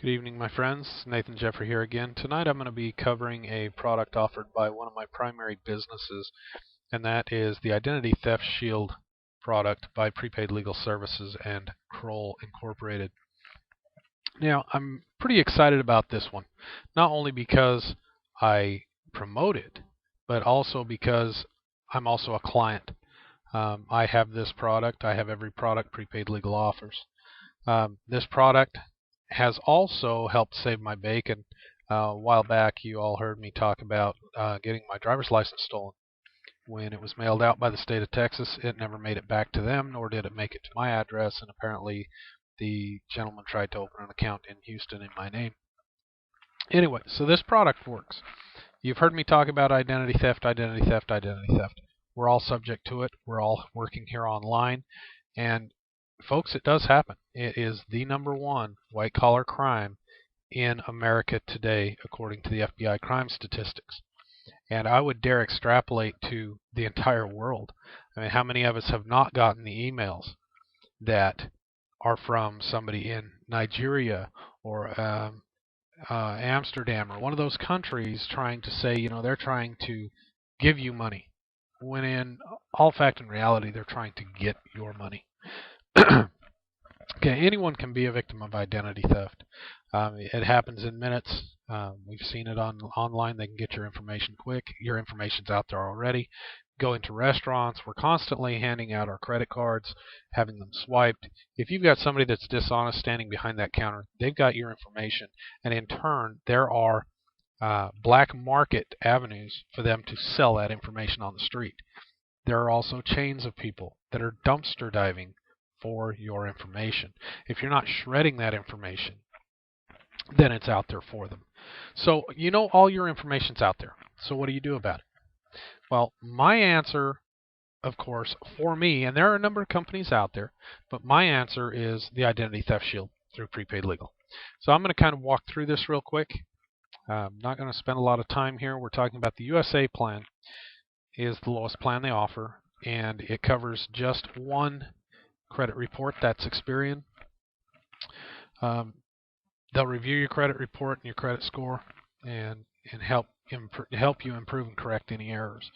Good evening, my friends. Nathan Jeffrey here again. Tonight I'm going to be covering a product offered by one of my primary businesses, and that is the Identity Theft Shield product by PrePaid Legal Services and Kroll Incorporated. Now, I'm pretty excited about this one, not only because I promote it, but also because I'm also a client. I have this product. I have every product PrePaid Legal offers. This product has also helped save my bacon. A while back, you all heard me talk about getting my driver's license stolen. When it was mailed out by the state of Texas, it never made it back to them, nor did it make it to my address, and apparently the gentleman tried to open an account in Houston in my name. Anyway, so this product works. You've heard me talk about identity theft, identity theft, identity theft. We're all subject to it. We're all working here online, and folks, it does happen. It is the #1 white-collar crime in America today, according to the FBI crime statistics. And I would dare extrapolate to the entire world. I mean, how many of us have not gotten the emails that are from somebody in Nigeria or Amsterdam or one of those countries trying to say, they're trying to give you money, when in all fact and reality, they're trying to get your money. Okay, anyone can be a victim of identity theft. It happens in minutes. We've seen it online. They can get your information quick. Your information's out there already. Go into restaurants. We're constantly handing out our credit cards, having them swiped. If you've got somebody that's dishonest standing behind that counter, they've got your information. And in turn, there are black market avenues for them to sell that information on the street. There are also chains of people that are dumpster diving for your information. If you're not shredding that information, then it's out there for them. So all your information's out there. So what do you do about it? Well, my answer, of course, for me, and there are a number of companies out there, but my answer is the Identity Theft Shield through PrePaid Legal. So I'm going to kind of walk through this real quick. I'm not going to spend a lot of time here. We're talking about the USA plan is the lowest plan they offer, and it covers just one credit report. That's Experian. They'll review your credit report and your credit score and help you improve and correct any errors.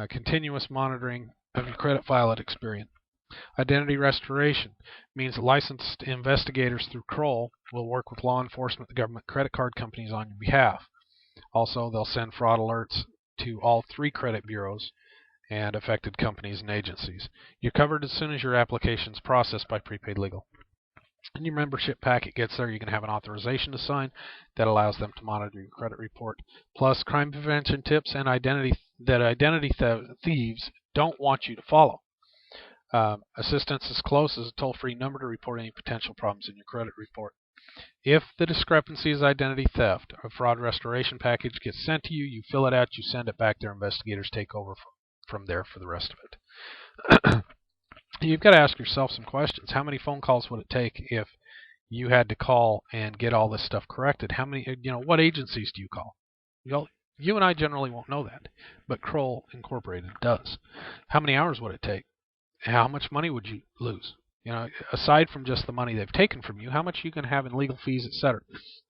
Continuous monitoring of your credit file at Experian. Identity restoration means licensed investigators through Kroll will work with law enforcement, the government, credit card companies on your behalf. Also, they'll send fraud alerts to all 3 credit bureaus and affected companies and agencies. You're covered as soon as your application is processed by PrePaid Legal. And your membership packet gets there. You can have an authorization to sign that allows them to monitor your credit report. Plus, crime prevention tips and identity thieves don't want you to follow. Assistance is close as a toll-free number to report any potential problems in your credit report. If the discrepancy is identity theft, a fraud restoration package gets sent to you. You fill it out. You send it back. Their investigators take over from there for the rest of it. You've got to ask yourself some questions. How many phone calls would it take if you had to call and get all this stuff corrected? What agencies do you call? You and I generally won't know that, but Kroll Incorporated does. How many hours would it take? How much money would you lose? Aside from just the money they've taken from you, how much you can have in legal fees, etc.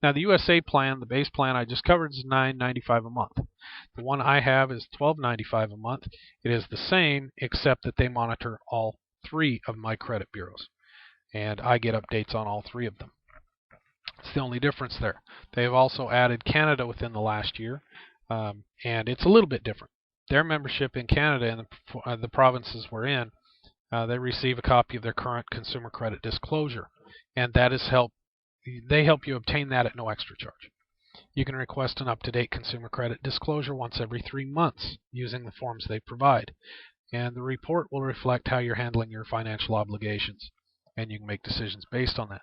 Now, the USA plan, the base plan I just covered, is $9.95 a month. The one I have is $12.95 a month. It is the same, except that they monitor all 3 of my credit bureaus, and I get updates on all 3 of them. It's the only difference there. They've also added Canada within the last year, and it's a little bit different. Their membership in Canada and the provinces we're in, they receive a copy of their current consumer credit disclosure, and they help you obtain that at no extra charge. You can request an up-to-date consumer credit disclosure once every 3 months using the forms they provide, and the report will reflect how you're handling your financial obligations, and you can make decisions based on that.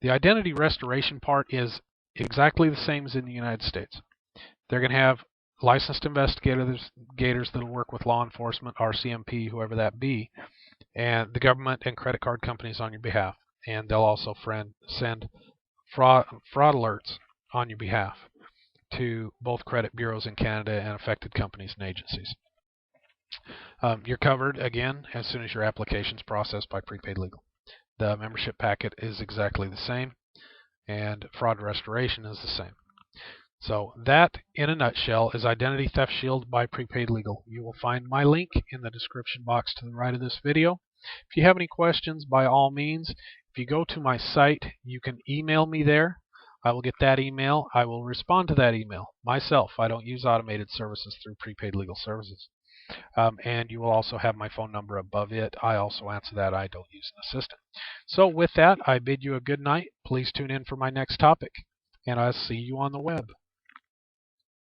The identity restoration part is exactly the same as in the United States. They're going to have licensed investigators that will work with law enforcement, RCMP, whoever that be, and the government and credit card companies on your behalf. And they'll also send fraud alerts on your behalf to both credit bureaus in Canada and affected companies and agencies. You're covered, again, as soon as your application is processed by PrePaid Legal. The membership packet is exactly the same. and fraud restoration is the same. So that, in a nutshell, is Identity Theft Shield by Prepaid Legal. You will find my link in the description box to the right of this video. If you have any questions, by all means, if you go to my site, you can email me there. I will get that email. I will respond to that email myself. I don't use automated services through Prepaid Legal Services. And you will also have my phone number above it. I also answer that. I don't use an assistant. So with that, I bid you a good night. Please tune in for my next topic, and I'll see you on the web.